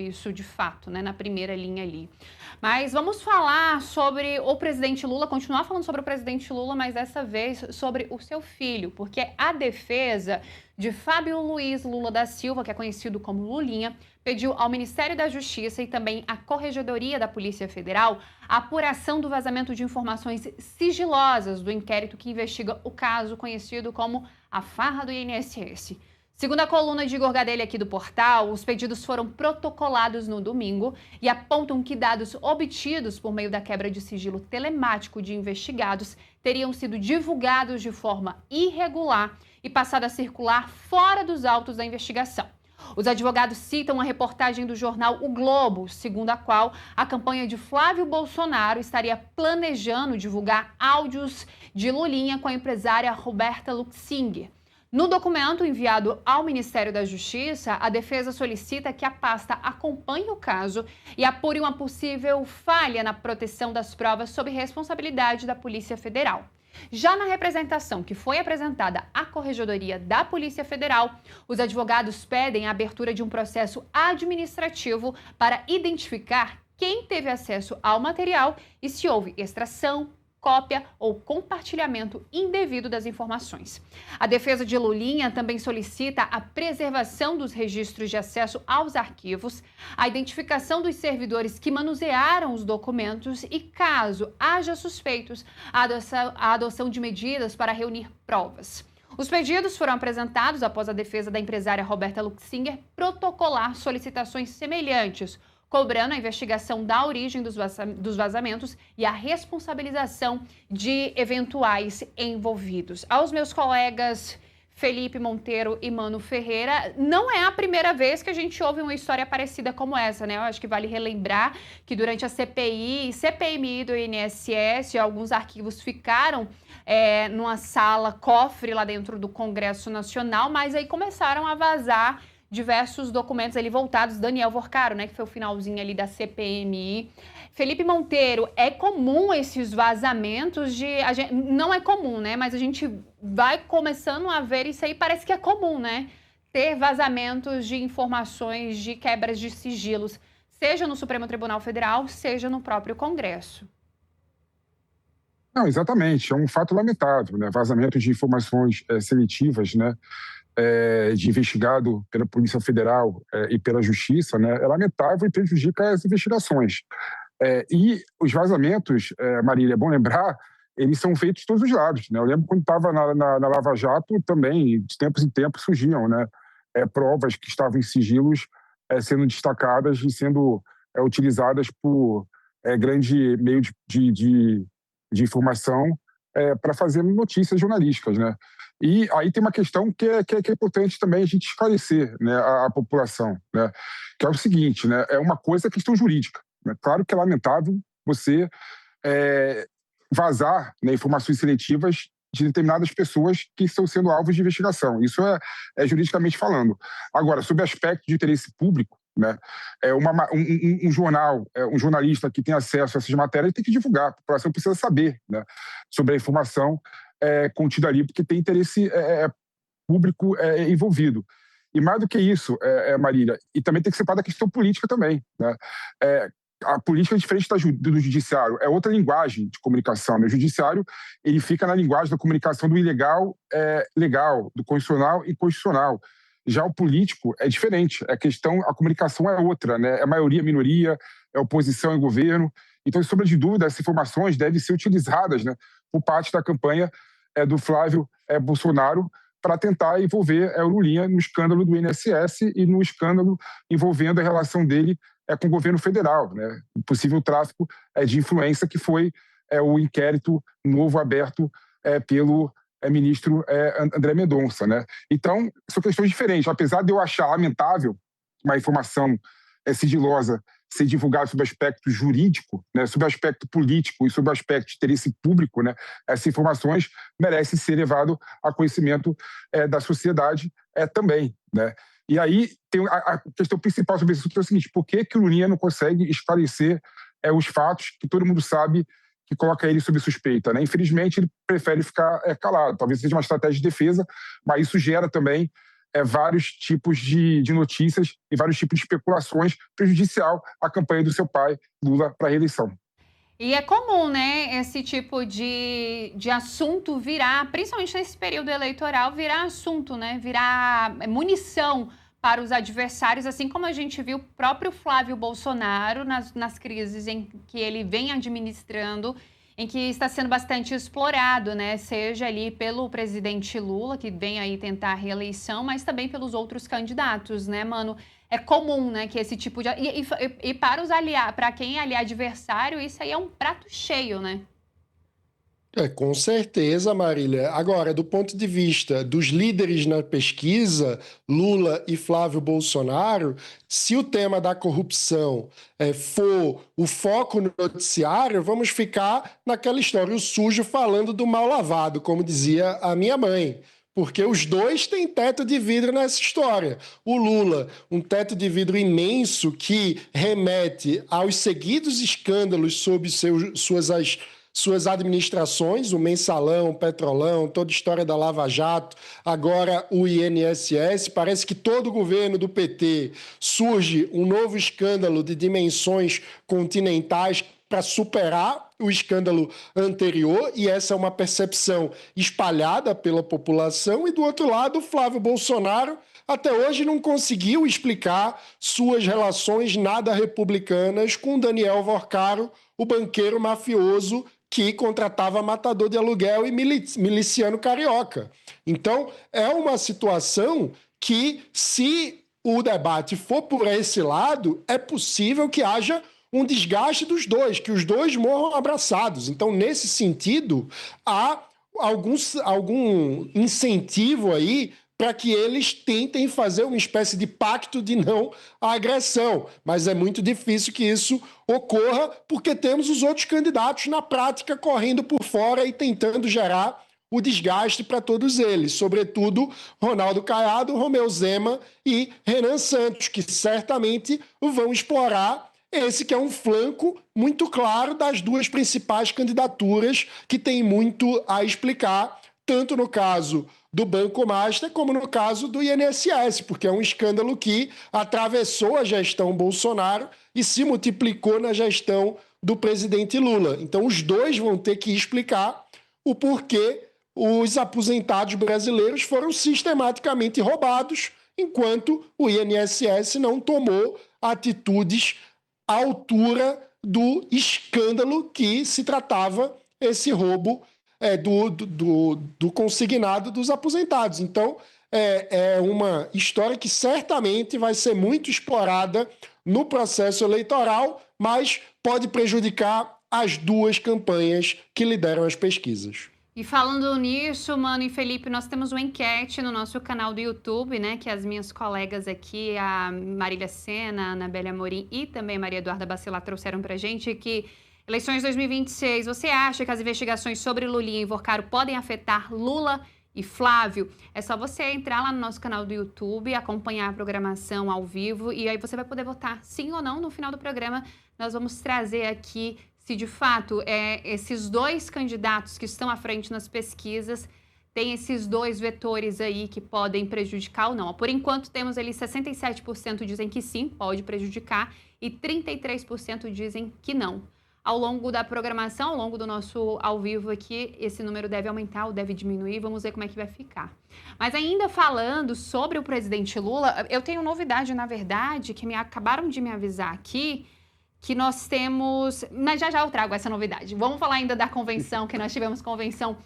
isso de fato, né, na primeira linha ali. Mas vamos falar sobre o presidente Lula, continuar falando sobre o presidente Lula, mas dessa vez sobre o seu filho, porque a defesa de Fábio Luiz Lula da Silva, que é conhecido como Lulinha, pediu ao Ministério da Justiça e também à Corregedoria da Polícia Federal a apuração do vazamento de informações sigilosas do inquérito que investiga o caso conhecido como a farra do INSS. Segundo a coluna de Igor Gadelha aqui do portal, os pedidos foram protocolados no domingo e apontam que dados obtidos por meio da quebra de sigilo telemático de investigados teriam sido divulgados de forma irregular e passado a circular fora dos autos da investigação. Os advogados citam a reportagem do jornal O Globo, segundo a qual a campanha de Flávio Bolsonaro estaria planejando divulgar áudios de Lulinha com a empresária Roberta Luxinger. No documento enviado ao Ministério da Justiça, a defesa solicita que a pasta acompanhe o caso e apure uma possível falha na proteção das provas sob responsabilidade da Polícia Federal. Já na representação que foi apresentada à Corregedoria da Polícia Federal, os advogados pedem a abertura de um processo administrativo para identificar quem teve acesso ao material e se houve extração, cópia ou compartilhamento indevido das informações. A defesa de Lulinha também solicita a preservação dos registros de acesso aos arquivos, a identificação dos servidores que manusearam os documentos e, caso haja suspeitos, a adoção de medidas para reunir provas. Os pedidos foram apresentados após a defesa da empresária Roberta Luxinger protocolar solicitações semelhantes, cobrando a investigação da origem dos vazamentos e a responsabilização de eventuais envolvidos. Aos meus colegas Felipe Monteiro e Mano Ferreira, não é a primeira vez que a gente ouve uma história parecida como essa, né? Eu acho que vale relembrar que durante a CPI e CPMI do INSS, alguns arquivos ficaram numa sala cofre lá dentro do Congresso Nacional, mas aí começaram a vazar diversos documentos ali voltados, Daniel Vorcaro, né, que foi o finalzinho ali da CPMI. Felipe Monteiro, é comum esses vazamentos não é comum, né, mas a gente vai começando a ver isso aí, parece que é comum, né, ter vazamentos de informações, de quebras de sigilos, seja no Supremo Tribunal Federal, seja no próprio Congresso. Não, exatamente, é um fato lamentável, né, vazamento de informações seletivas, né, de investigado pela Polícia Federal e pela Justiça, né, é lamentável e prejudica as investigações. E os vazamentos, Marília, é bom lembrar, eles são feitos de todos os lados, né? Eu lembro quando estava na Lava Jato, também, de tempos em tempos, surgiam, né, provas que estavam em sigilos sendo destacadas e sendo utilizadas por grande meio de informação para fazer notícias jornalísticas, né? E aí tem uma questão que é importante também a gente esclarecer, né, a população, né, que é o seguinte, né, é uma coisa questão jurídica. Né? Claro que é lamentável você vazar, né, informações seletivas de determinadas pessoas que estão sendo alvos de investigação. Isso é juridicamente falando. Agora, sob aspecto de interesse público, né, um jornal, um jornalista que tem acesso a essas matérias tem que divulgar, a população precisa saber, né, sobre a informação contida ali, porque tem interesse público envolvido. E mais do que isso, Marília, e também tem que separar da questão política também. Né? A política é diferente do judiciário, é outra linguagem de comunicação. Né? O judiciário ele fica na linguagem da comunicação do ilegal, legal, do constitucional e constitucional. Já o político é diferente, a comunicação é outra, né? É maioria, minoria, é oposição e governo. Então, sem sombra de dúvida, essas informações devem ser utilizadas, né, por parte da campanha do Flávio Bolsonaro para tentar envolver o Lulinha no escândalo do INSS e no escândalo envolvendo a relação dele com o governo federal, né? O possível tráfico de influência que foi o inquérito novo aberto pelo ministro André Mendonça, né? Então, são questões diferentes. Apesar de eu achar lamentável uma informação sigilosa ser divulgada sob aspecto jurídico, né, sob aspecto político e sob aspecto de interesse público, né, essas informações merecem ser levadas a conhecimento da sociedade também. Né? E aí tem a questão principal sobre isso, que é o seguinte: por que o Lulinha não consegue esclarecer os fatos que todo mundo sabe que coloca ele sob suspeita? Né? Infelizmente, ele prefere ficar calado. Talvez seja uma estratégia de defesa, mas isso gera também vários tipos de notícias e vários tipos de especulações prejudicial à campanha do seu pai, Lula, para a reeleição. E é comum, né, esse tipo de assunto virar, principalmente nesse período eleitoral, virar assunto, né, virar munição para os adversários, assim como a gente viu o próprio Flávio Bolsonaro nas crises em que ele vem administrando, em que está sendo bastante explorado, né, seja ali pelo presidente Lula, que vem aí tentar a reeleição, mas também pelos outros candidatos, né, mano? É comum, né, que esse tipo de... E para os para quem é ali adversário, isso aí é um prato cheio, né? Com certeza, Marília. Agora, do ponto de vista dos líderes na pesquisa, Lula e Flávio Bolsonaro, se o tema da corrupção for o foco no noticiário, vamos ficar naquela história, o sujo falando do mal lavado, como dizia a minha mãe. Porque os dois têm teto de vidro nessa história. O Lula, um teto de vidro imenso que remete aos seguidos escândalos sob suas administrações, o Mensalão, o Petrolão, toda a história da Lava Jato, agora o INSS. Parece que todo governo do PT surge um novo escândalo de dimensões continentais para superar o escândalo anterior, e essa é uma percepção espalhada pela população. E do outro lado, Flávio Bolsonaro até hoje não conseguiu explicar suas relações nada republicanas com Daniel Vorcaro, o banqueiro mafioso que contratava matador de aluguel e miliciano carioca. Então, é uma situação que, se o debate for por esse lado, é possível que haja um desgaste dos dois, que os dois morram abraçados. Então, nesse sentido, há algum incentivo aí para que eles tentem fazer uma espécie de pacto de não agressão. Mas é muito difícil que isso ocorra, porque temos os outros candidatos na prática correndo por fora e tentando gerar o desgaste para todos eles, sobretudo Ronaldo Caiado, Romeu Zema e Renan Santos, que certamente vão explorar esse que é um flanco muito claro das duas principais candidaturas, que tem muito a explicar, tanto no caso do Banco Master como no caso do INSS, porque é um escândalo que atravessou a gestão Bolsonaro e se multiplicou na gestão do presidente Lula. Então os dois vão ter que explicar o porquê os aposentados brasileiros foram sistematicamente roubados, enquanto o INSS não tomou atitudes à altura do escândalo que se tratava esse roubo do consignado dos aposentados. Então, é uma história que certamente vai ser muito explorada no processo eleitoral, mas pode prejudicar as duas campanhas que lideram as pesquisas. E falando nisso, Mano e Felipe, nós temos uma enquete no nosso canal do YouTube, né, que as minhas colegas aqui, a Marília Sena, a Anabelle Amorim e também a Maria Eduarda Bacelar trouxeram pra gente, que eleições 2026, você acha que as investigações sobre Lulinha e Vorcaro podem afetar Lula e Flávio? É só você entrar lá no nosso canal do YouTube, acompanhar a programação ao vivo e aí você vai poder votar sim ou não. No final do programa, nós vamos trazer aqui se de fato esses dois candidatos que estão à frente nas pesquisas têm esses dois vetores aí que podem prejudicar ou não. Por enquanto, temos ali 67% dizem que sim, pode prejudicar, e 33% dizem que não. Ao longo da programação, ao longo do nosso ao vivo aqui, esse número deve aumentar ou deve diminuir, vamos ver como é que vai ficar. Mas ainda falando sobre o presidente Lula, eu tenho novidade, na verdade, que acabaram de me avisar aqui, que nós temos... Mas já eu trago essa novidade. Vamos falar ainda da convenção, que nós tivemos convenção